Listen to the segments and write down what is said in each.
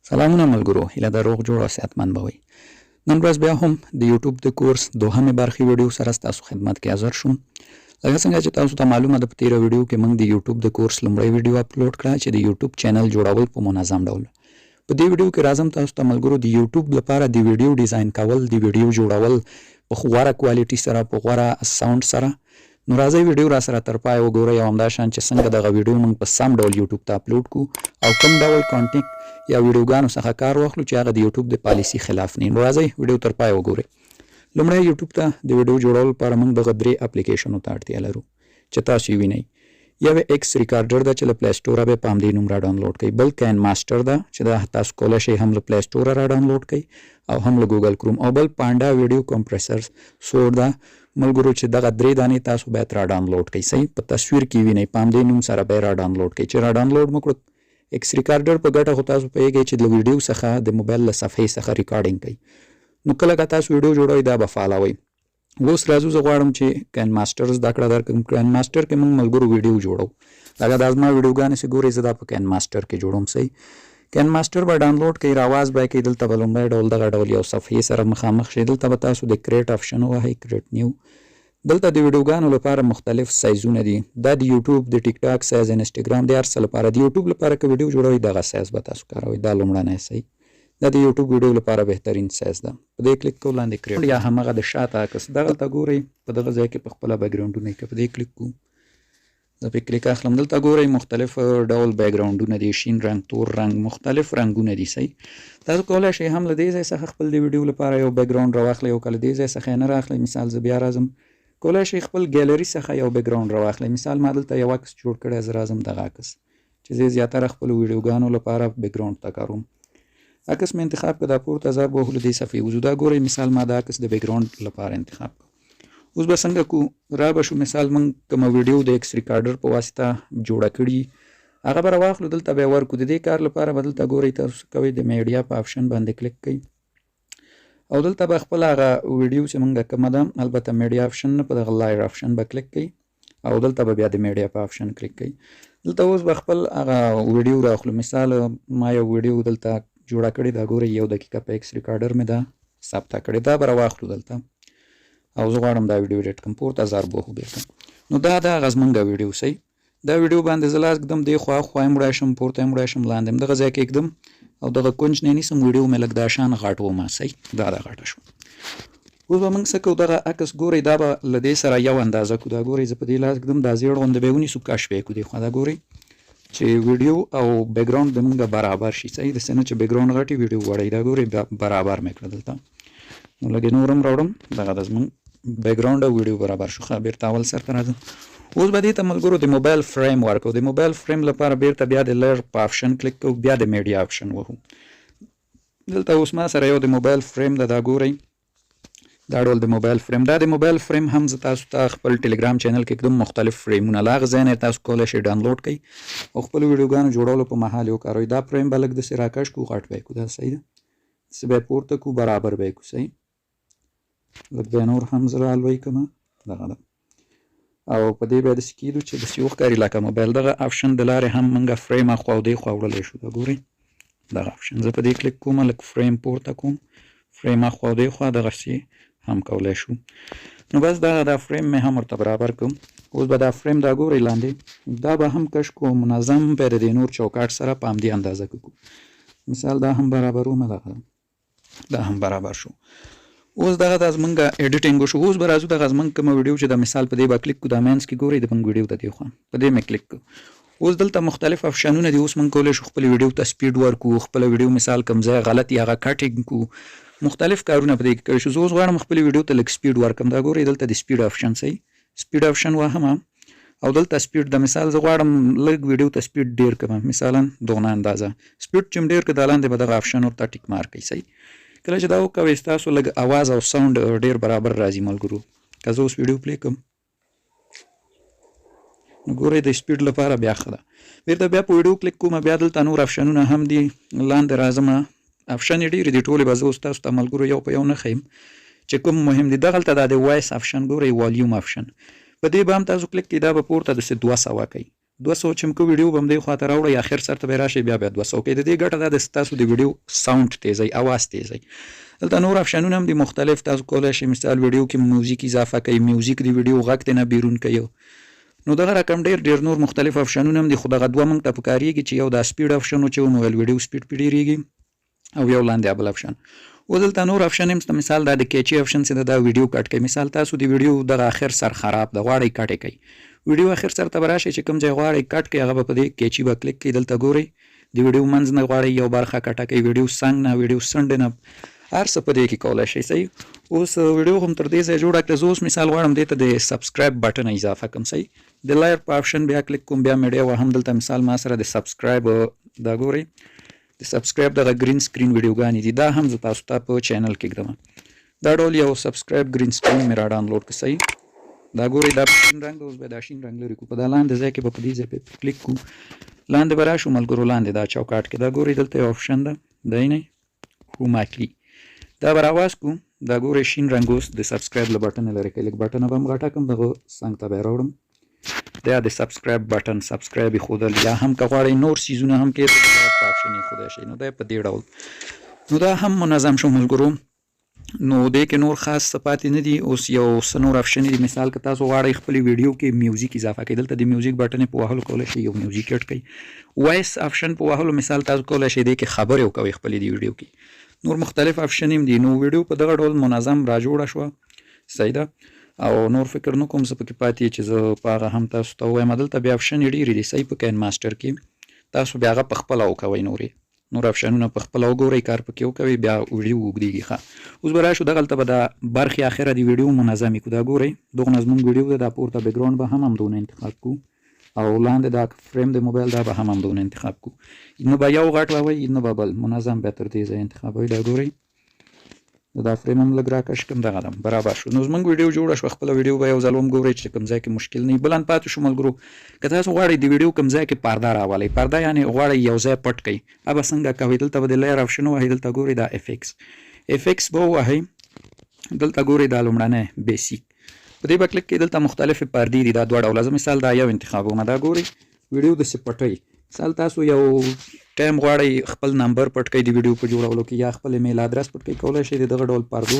سلامونه ملګرو، هیله ده روغ جوړ او صحتمند به وئ. نن ورځ بیا هم د یوټیوب د کورس دوهمې برخې ویډیو سره ستاسو خدمت کې حاضر شوم. لکه څنګه چې تاسو ته معلومه ده، په تېره ویډیو کې موږ د یوټیوب د کورس لومړی ویډیو اپلوډ کړه چې د یوټیوب چینل جوړول په منظم ډول. په دې ویډیو کې راځم تاسو ته ملګرو د یوټیوب لپاره د ویډیو ډیزاین کول، د ویډیو جوړول په غوره کوالټي سره، په غوره ساوند سره. نو راځئ ویډیو را سره تر پای وګورئ او همدا شان چې څنګه دغه ویډیو موږ په سم ډول یوټیوب ته اپلوډ کړو او کوم ډول کانټینټ یا ویډیوګانو څخه کار واخلو چې هغه د یوټیوب د پالیسي خلاف نه وي. نو راځئ ویډیو تر پای وګورئ. لومړی یوټیوب ته د ویډیو جوړولو لپاره موږ دغه درې اپلیکیشنو ته اړتیا لرو چې تاسو یې وینئ. یو ایکس ریکارډر ده چې له پلی سټوره به په همدې نوم را ډاونلوډ کړئ. بل کین ماسټر ده چې دا تاسو کولی شئ هم له پلی سټوره را ډاونلوډ کړئ او هم له ګوګل کروم. او بل پانډا ویډیو کمپریسر سور ده ملګرو چې دغه درې دانې تاسو باید را ډاونلوډ کړئ. صحیح په تصویر کې وینئ، په همدې نوم سره به یې را ډاونلوډ کړئ. چې را ډاونلوډ مو کړو ایکس ریکارډر په ګټه خو تاسو پوهیږئ چې د ویډیو څخه د موبایل له صفحې څخه ریکارډینګ کوي. نو کله که تاسو ویډیو جوړوئ دا به فالوئ. اوس راځو، زه غواړم چې کین ماسټر زده کړه درکړم. کین ماسټر کې موږ ملګرو ویډیو جوړو. لکه دا زما ویډیوګانې چې ګورئ زه دا په کین ماسټر کې جوړوم. صحیح کین ماسټر به ډاونلوډ کړئ، راواز به یې کړئ. دلته به لومړی ډول دغه ډول یو صفحې سره مخامخ شئ. دلته به تاسو د کریټ آپشن ووهئ، کریټ نیو. دلته د ویډیوګانو لپاره مختلف سایزونه دي. دا د یوټیوب، د ټیک ټاک سایز، انسټاګرام، د هر څه لپاره. د یوټیوب لپاره که ویډیو جوړوئ دغه سایز به تاسو کاروئ. دا لومړنی. صحیح دا د یوټیوب ویډیو لپاره بهترین سایز ده. په دې کلیک کوو، لاندې کریټ یا همغه د شاته عکس دغلته ګورئ. په دغه ځای کې په خپله بیکګراونډونه یې که په دې کلیک کوو، زه پې کلیک اخلم. دلته ګورئ مختلف ډول بیکګراونډونه دي، شین رنګ، تور رنګ، مختلف رنګونه دي. صحیح تاسو کولی شئ هم له دې ځای څخه خپل د ویډیو لپاره یو بیکګراونډ راواخلئ او که له دې ځای څخه یې نه رااخلئ، مثال زه بیا راځم، کولی شئ خپل ګیلري څخه یو بیکګراونډ راواخلئ. مثال ما دلته یو عکس جوړ کړی، زه راځم دغه عکس چې زه زیاتره خپلو ویډیوګانو لپاره بیکګراونډ ته کاروم. عکس مې انتخاب کړه، دا پورته ضرب وهو له دې صفحې وځو. دا ګورئ مثال ما دا عکس د بیکګراونډ لپاره انتخاب کړ. اوس به څنګه کو را به شو، مثال موږ کومه ویډیو د ایکس ریکارډر په واسطه جوړه کړي هغه به راواخلو، دلته به یې ورکړو. د دې کار لپاره به دلته ګورئ تاسو کوئ د میډیا په آپشن باندې کلیک کوئ او دلته به خپل هغه ویډیو چې موږ کومه ده، البته میډیا آپشن نه، په دغه لایر آپشن به کلیک کوئ او دلته به بیا د میډیا په آپشن کلیک کوئ. دلته اوس به خپل هغه ویډیو راخلو. مثال ما یو ویډیو دلته جوړه کړې، دا ګورئ 1 دقیقه په ایکس ریکارډر مې ده ثبته کړې. دا به راواخلو دلته او زه غواړم دا ویډیو ایډیټ کړم، پورته ضرب وهو بیرته. نو دا د هغه زمونږ ویډیو. صحیح دا ویډیو باندې زه لاس ږدم، دې خوا خوا یې مړی شم، پورته یې مړی شم، لاندې هم دغه ځای کې ږدم او دغه کونج نه یې نیسم، ویډیو مې لږ دا شان غټومه. صحیح دا د غټه شو. اوس به موږ څه کوو، دغه عکس ګورئ دا به له دې سره یو اندازه کړو. دا ګورئ زه په دې لاس ږدم، دا زیړ غوندې به یې ونیسو، کش به یې کړو دې خوا. دا ګورئ چې ویډیو او بیکګراونډ د موږ برابر شي. صحیح داسې نه چې بیکګراونډ غټ وي ویډیو وړی. دا ګورئ برابر مې کړه دلته. نو لږ یې نور هم راوړم، دغه د زموږ بیکګراونډ او ویډیو برابر شو. ښه بیرته اول سر ته راځم. اوس به دې ته ملګرو د موبایل فریم ورکړو. د موبایل فریم لپاره بیرته بیا د لیر په آپشن کلیک کوو، بیا د میډیا آپشن وهو. دلته اوس ما سره یو د موبایل فریم ده، دا ګورئ دا ډول د موبایل فریم. دا د موبایل فریم هم زه تاسو ته خپل ټلیګرام چینل کې ږدم، مختلف فریمونه له هغه ځای نه تاسو کولی شئ ډاونلوډ کړئ او خپلو ویډیوګانو جوړولو په مهال یې وکاروئ. دا فریم به لږ داسې راکش کړو، غټ به یې کړو. دا صحیح ده، داسې به یې پورته کړو، برابر به یې کړو. صحیح لږ به یې نور هم زه رالوی کړمه، دغه ده. او په دې به یې داسې کېږدو چې داسې وښکاري لکه موبایل. دغه آپشن د لارې هم موږ فریم اخوا او دې خوا وړلی شو. دا ګورئ دغه آپشن زه په دې کلیک کوم، لږ فریم پورته کوم، فریم اخوا او دې خوا دغسې هم کولی شو. نو بس دا فریم مې هم ورته برابر کوم. اوس به دا فریم دا ګورئ لاندې دا به هم کش کو، منظم به د دې نور چوکاټ سره په همدې اندازه کوو. مثال دا هم برابرومه، دا هم برابر شو. اوس دغه د زمونږ ایډیټینګ وشو. اوس به راځو دغه زمونږ کومه ویډیو چې د مثال په دې به کلیک کړو، دا مینس کې ګورئ د موږ ویډیو ته دې خوا په دې مې کلیک کړو. اوس دلته مختلف آپشنونه دي. اوس موږ کولی شو خپل ویډیو ته سپیډ ورکړو، خپله ویډیو مثال کوم ځای غلط یا هغه کټینګ کړو، مختلف کارونه په دې کې کولی شو. زه اوس غواړم خپلې ویډیو ته لږ سپیډ ورکړم. دا ګورئ دلته د سپیډ آپشن. صحیح سپیډ آپشن وهم او دلته سپیډ د مثال زه غواړم لږ ویډیو ته سپیډ ډېر کړم، مثلا دغه اندازه سپیډ چې ډېر کړه، دا لاندې به دغه آپشن ورته ټیک مارک کړئ. صحیح کله چې دا وکوئ ستاسو لږ اواز او ساوند ډېر برابر راځي ملګرو. که زه اوس ویډیو پلی کړم نو ګورئ د سپیډ لپاره بیا ښه ده. بیرته بیا په ویډیو کلیک کوم، بیا دلته نور آپشنونه هم دي، لاندې راځم. آپشن یې ډېرې دي، ټولې به زه اوس تاسو ته ملګرو یو په یو نه ښیم چې کوم مهم دي. دغلته دا د وایس آپشن ګورئ، والیوم آپشن، په دې به هم تاسو کلیک کړئ، دا به پورته داسې 200 کوي. 200 چې موږ ویډیو به همدې خواته راوړئ اخر سر ته به راشئ بیا 200 کې د دې ګټه دا د ستاسو د ویډیو ساوند تیزی اواز تیزی. دلته نور افشنونه هم دي مختلف، تاسو کولی شئ مثال ویډیو کې موزیک اضافه کوئ، میوزیک د ویډیو غږ ته نه بیرون کوي. نو دغه رقم ډیر نور مختلف افشنونه هم دي، خو دغه دوه موږ ته پکارېږي چې یو دا سپیډ افشن چې نو ویډیو سپیډ پې ډېرېږي او یو لاندې ابل افشن. و دلته نور افشن هم مثال دا د کیچي افشن چې دا ویډیو کټ کوي. مثال تاسو د ویډیو دغه اخر سر خراب د غواړئ کټ کوي، ویډیو اخر سر ته به راشئ چې کوم ځای غواړئ کټ کوي هغه به په دې کیچي به کلیک کوئ. دلته ګورئ د ویډیو منځ نه غواړئ یو برخه کټه کوي، ویډیو څنګ نه ویډیو څنډې نه هر څه په دې کې کولی شئ. صحیح. اوس ویډیو هم تر دې ځای جوړه کړه. زه اوس مثال غواړم دې ته د سبسکرایب بټن اضافه کړم. صحیح. د لایک په آپشن بیا کلیک کوم، بیا میډیا وهم. دلته مثال ما سره د سبسکرایب دا ګورئ د سبسکرایب دغه گرین سکرین ویډیوګانې دي، دا هم زه تاسو ته په چینل کې ږدم. دا ډول یو سبسکرایب گرین سکرین مې را ډاونلوډ کړ. صحیح. دا ګورئ دا شین رنګ اوس به دا شین رنګ لري کو په دا لاندې ځای کې به په دې ځای په کلیک کو، لاندې به راشو ملګرو لاندې دا چوکاټ کې دا ګورئ دلته یو آپشن ده دی نه کروماکي، دا به راواز کو. دا ګورئ شین رنګ اوس د سبسکرایب له بټن لري کې لږ بټن به هم غټه کړم، دغه څنګ ته به راوړم. دا د سبسکرایب بټن سبسکرایب ښودل، یا هم که غواړئ نور څیزونه هم کې په آپشن ایښودی شئ. نو دا په دې ډول نو دا هم منظم شو ملګرو. نو دې کې نور خاص څه پاتې نه دي. اوس یو څه نور آپشن دي. مثال که تاسو غواړئ خپلې ویډیو کې میوزیک اضافه کړئ، دلته د میوزیک بټن یې په وهلو کولی شئ یو میوزیک ایډ کړئ. وایس آپشن په وهلو مثال تاسو کولی شئ دې کې خبرې وکوئ خپلې د ویډیو کې. نور مختلف آپشن هم دي. نو ویډیو په دغه ډول منظم را جوړه شوه. صحیح ده. او نور فکر نه کوم څه پکې پاتې چې زه په هغه هم تاسو ته ووایم. دلته بیا آپشن یې ډېرې دي. صحیح. په کین ماسټر کې تاسو بیا هغه په خپله وکوئ، نور آپشنونه په خپله وګورئ، کار پکې وکوئ، بیا ویډیو اوږدېږي. ښه. اوس به راشو دغلته به دا برخې اخره د ویډیو منظمې کړو. دا ګورئ دغه زموږ ویډیو ده، دا پورته بیکګراونډ به هم همدونه انتخاب کړو او لاندې دا فریم د موبایل دا به هم همدونه انتخاب کړو. نه به یو غټ راوئ نه به بل، منظم به تر دې ځای انتخابوئ. دا ګورئ دا فریم هم لږ راکش کړم، دغه ده برابر شو. نو زموږ ویډیو جوړه شوه. خپله ویډیو به یو ځل وګورئ چې کوم ځای کې مشکل نه وي. بل پاتې شو ملګرو، که تاسو غواړئ د ویډیو کوم ځای کې پرده راولئ، پرده یعنې غواړئ یو ځای پټ کړئ، هغه به څنګه کوئ؟ دلته به د لیر آپشن ووهئ، دلته ګورئ دا افیکس به ووهئ، دلته ګورئ دا لومړنی بیسیک په دې به کلیک کړئ. دلته مختلفې پردې دي، دا دوه ډوله. زه مثال دا یو انتخابوم. دا ګورئ ویډیو داسې پټئ. مثال تاسو یو ټایم غواړئ خپل نمبر پټ کړئ د ویډیو په جوړولو کې، یا خپل ایمیل ادرس پټ کړئ، کولی شئ د دغه ډول پردو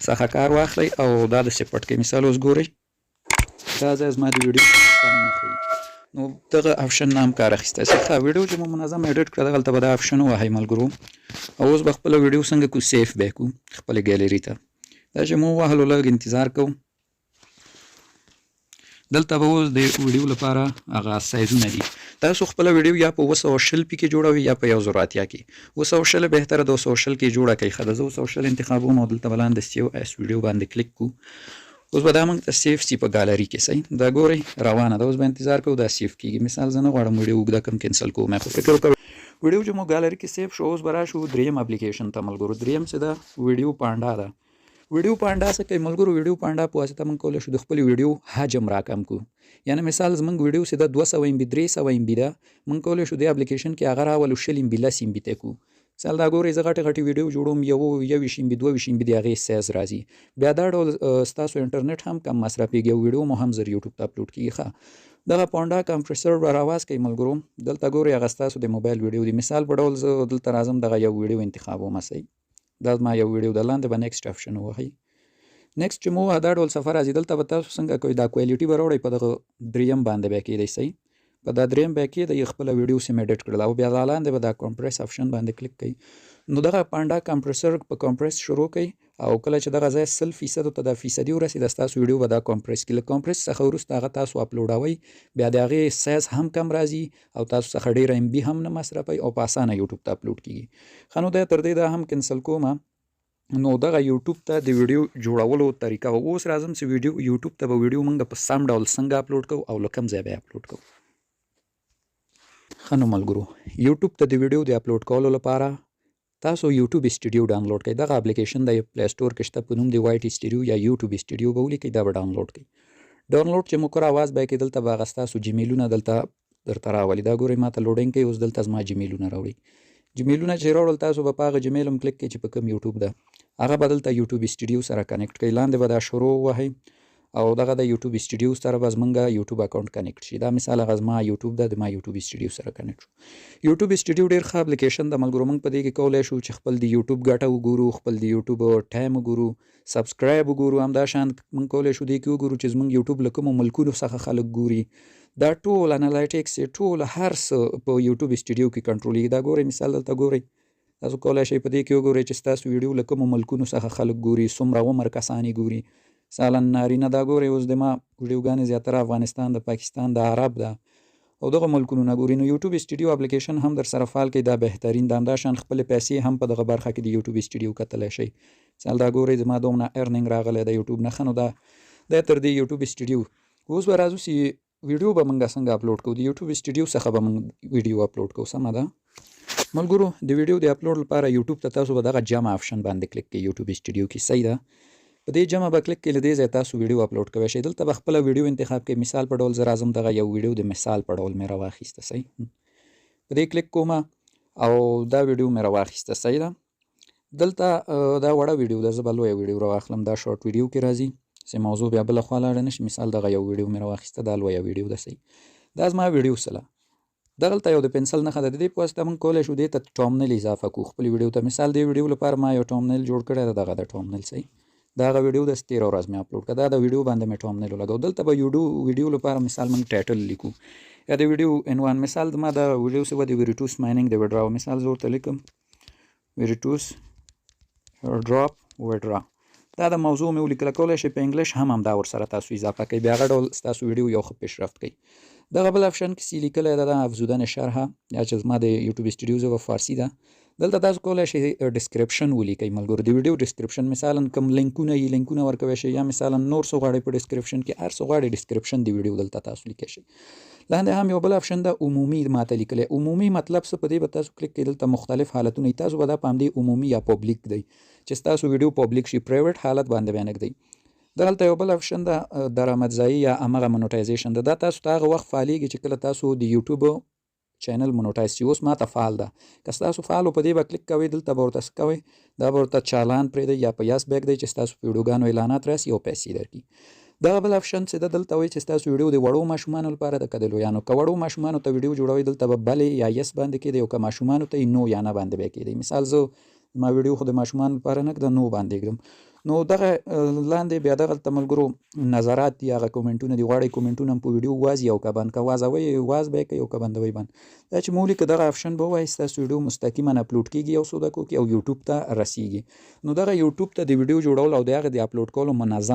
څخه کار واخلئ او دا داسې پټ کړئ. مثال اوس ګورئ دا ځای زما د ویډیو نه ښیي، نو دغه آپشن نه هم کار اخیستی شئ. ښه. ویډیو چې مو منظم ایډیټ کړه دغلته به دا آپشن ووهئ ملګرو، او اوس به خپله ویډیو څنګه کو سیف به کو خپلې ګیلري ته. دا چې مو ووهلو لږ انتظار کوو. دلته به اوس د ویډیو لپاره هغه سایزونه دي. تاسو خپله ویډیو یا په 220 پې کې جوړوئ یا په 1080 کې. 220 بهتره 220 کې جوړه کړئ. ښه ده. زه 220 انتخابوم او دلته به لاندې سیو ایس ویډیو باندې کلیک کړو. اوس به دا موږ ته سیف سي په ګالري کې. صحیح. دا ګورئ روانه ده. اوس به انتظار کوو دا سیف کېږي. مثال زه نه غواړم ویډیو اوږده کړم، کینسل کوم. خو فکر وکړئ ویډیو چې مو ګالري کې سیف شو. اوس به راشو دریم اپلیکیشن ته ملګرو. دریم چې ده ویډیو پانډا ده. ویډیو پانډا څه کوي ملګرو؟ ویډیو پانډا په واسطه موږ کولی شو د خپلې ویډیو حجم راکم کړو. یعنې مثال زموږ ویډیو چې ده 200 MB 300 MB ده، موږ کولی شو دې اپلیکیشن کې هغه راولو 20 MB 10 MB ته کړو. مثال دا ګورئ زه غټې ویډیو جوړوم، 21 MB 22 MB د هغې سایز راځي. بیا دا ډول ستاسو انټرنیټ هم کم مصرفېږي او ویډیو مو هم زر یوټیوب ته اپلوډ کېږي. ښه. دغه پانډا کمپریسر به راواز کوي ملګرو. دلته ګورئ هغه ستاسو د موبایل ویډیو دی. مثال په ډول زه دلته راځم دغه یو ویډیو انتخابوم. صحیح. دا زما یو ویډیو ده. لاندې به نیکسټ آپشن ووهئ. نیکسټ چې مو دا ډول صفحه راځي، دلته به تاسو څنګه کوئ دا کوالټي به راوړئ په دغه دریم باندې بیا کېدی. صحیح. په دا دریم بیا کېدی خپله ویډیو سیم ایډیټ کړل او بیا لاندې به دا کمپریس آپشن باندې کلیک کوئ. نو دغه پانډا کمپریسر په کمپریس شروع کوي او کله چې دغه ځای 100% ته د فیصدي ورسېد ستاسو ویډیو به دا کمپریس کړي. له کمپریس څخه وروسته هغه تاسو اپلوډوئ، بیا د هغې سایز هم کم راځي او تاسو څخه ډېره MB هم نه مصرفوئ او په اسانه یوټیوب ته اپلوډ کېږي. ښه. نو دا تر دې دا هم کینسل کوم. نو دغه یوټیوب ته د ویډیو جوړولو طریقه و. اوس راځم چې ویډیو یوټیوب ته به ویډیو موږ په سم ډول څنګه اپلوډ کوو او له کوم ځای به یې اپلوډ کوو. ښه. نو ملګرو یوټیوب ته د ویډیو د اپلوډ کولو لپاره تاسو یوټیوب سټوډیو ډاونلوډ کړئ. دغه اپلیکیشن د پلی سټور کې شته، په نوم د وایټ سټوډیو یا یوټیوب سټوډیو به ولیکئ، دا به ډاونلوډ کړئ. ډاونلوډ چې مو کړه آواز به کې دلته به هغه ستاسو جیمیلونه دلته درته راولي. دا ګورئ ما ته لوډینګ کوي. اوس دلته زما جیمیلونه راوړي. جیمیلونه چې راوړل تاسو به په هغه جیمیل هم کلیک کړئ چې په کوم یوټیوب ده، هغه به دلته یوټیوب سټوډیو سره کنیکټ کړئ. لاندې به دا شروع ووهئ او دغه د یوټیوب اسټوډیو سره به زمونږ یوټیوب اکاونټ کنیکټ شي. دا مثال هغه زما یوټیوب ده، د ما یوټیوب اسټوډیو سره کنیکټ شو. یوټیوب اسټوډیو ډېر ښه اپلیکیشن ده ملګرو. موږ په دې کې کولی شو چې خپل د یوټیوب ګټه وګورو، خپل د یوټیوب ټایم وګورو، سبسکرایب وګورو. همداشان موږ کولی شو دې کې وګورو چې زموږ یوټیوب له کومو ملکونو څخه خلک ګوري. دا ټول انالیټکس ټول هر څه په یوټیوب اسټوډیو کې کنټرولېږي. دا ګورئ مثال دلته ګورئ، تاسو کولی شئ په دې کې وګورئ چې ستاسو ویډیو له کومو ملکونو څخه خلک ګوري، څومره عمر کسان یې ګوري. مثلا نارینه دا ګورئ اوس د ما ویډیوګانې زیاتره افغانستان، د پاکستان، د عرب ده او دغه ملکونو نه ګوري. نو یوټیوب اسټوډیو اپلیکیشن هم در سره فعال کړئ، دا بهترین ده. همداشان خپلې پیسې هم په دغه برخه کې د یوټیوب اسټوډیو کتلی شئ. مثال دا ګورئ زما دومره ارننګ راغلی د یوټیوب نه. ښه نو دا تر دې یوټیوب اسټوډیو اوس به راځو چې ویډیو به موږ څنګه اپلوډ کوو. د یوټیوب اسټوډیو څخه به موږ ویډیو اپلوډ کوو. سمه ده ملګرو. د ویډیو د اپلوډ لپاره یوټیوب ته تاسو به دغه جمع آپشن باندې کلیک کړئ یوټیوب اسټوډیو کې. صحیح ده، په دې جمع به کلیک کړئ. له دې ځایه تاسو ویډیو اپلوډ کولی شئ. دلته به خپله ویډیو انتخاب کړئ. مثال په ډول زه راځم دغه یو ویډیو د مثال په ډول مې راواخیسته. صحیح، په دې کلیک کوم او دا ویډیو مې راواخیسته. صحیح ده، دلته دا وړه ویډیو ده، زه به لویه ویډیو راواخلم. دا شارټ ویډیو کې راځي چې موضوع بیا بله خوا لاړه نه شي. مثال دغه یو ویډیو مې راواخیسته، دا لویه ویډیو ده. صحیح، دا زما ویډیو سله. دغلته یو د پنسل نښه ده، د دې په واسطه موږ کولی شو دې ته ټامنیل اضافه کړو خپلې ویډیو ته. مثال دې ویډیو لپاره ما یو ټامنیل جوړ کړی ده، دغه د ټامنیل. صحیح، دا هغه ویډیو ده چې تېره ورځ مې اپلوډ کړه. دا د ویډیو باندې مې ټامنیل ولګو. دلته به ویډیو لپاره مثال موږ ټایټل لیکو یا د ویډیو عنوان. مثال ما د ویډیو څه به د ویریټوس مایننګ د ویډرا. مثال زه ورته لیکم ویریټوس ډراپ ویډرا. دا د موضوع مې ولیکله. کولی شئ په انګلیش هم همدا ورسره تاسو اضافه کوئ، بیا هغه ډول ستاسو ویډیو یو ښه پیشرفت کوي. دغه بل آپشن کې چې لیکلی ده دا افزودن شرحه یا چې زما د یوټیوب اسټوډیو ژبه فارسي ده. دلته تاسو کولی شئ ډسکرپشن ولیکئ ملګرو، د ویډیو ډسکرپشن. مثلا کوم لینکونه یي لینکونه ورکوی شئ، یا مثلا نور څه غواړئ په ډسکرپشن کې، هر څه غواړئ ډسکرپشن د ویډیو دلته تاسو لیکلی شئ. لاندې هم یو بل آپشن ده عمومي ماته لیکلی. عمومي مطلب څه، په دې به تاسو کلیک کړئ. دلته مختلف حالتونه دي، تاسو به دا په همدې عمومي یا پبلیک دی چې ستاسو ویډیو پبلیک شي، پرایویټ حالت باندې به نه ږدئ. دلته یو بل آپشن ده درآمدزایی یا همغه مونوټایزیشن ده. دا تاسو ته هغه وخت فعالیږي چې کله تاسو د یوټیوب چینل مونوټایز شي. اوس ماته فعال ده، که ستاسو فعال په دې به کلیک کوئ. دلته به ورته څه کوئ، دا به ورته چالان پرېږدئ یا په یس بیک دی چې ستاسو په ویډیوګانو اعلانات راسي او پیسې درکړي. دغه بل آپشن چې ده دلته وایي چې ستاسو ویډیو د وړو ماشومانو لپاره ده که د لویانو. که وړو ماشومانو ته ویډیو جوړوئ دلته به بلې یا یس باندې کېږدئ، او که ماشومانو ته یې نو یا نه باندې بیا کېږدئ. مثال زه ما ویډیو خو د ماشومانو لپاره نه ږدم، نو باندې ږدم. نو دغه لاندې بیا دغلته ملګرو نظرات دي، هغه کومنټونه دي. غواړئ کومنټونه هم په ویډیو واز یا که بند، که وازوئ واز به یې کوئ او که بندوئ بند. دا چې مو ولیکه دغه آپشن به ووایي ستاسو ویډیو مستقیما اپلوډ کېږي یو څو دقیقو کې او یوټیوب ته رسیږي. نو دغه یوټیوب ته د ویډیو جوړول او د هغې د اپلوډ کولو منظم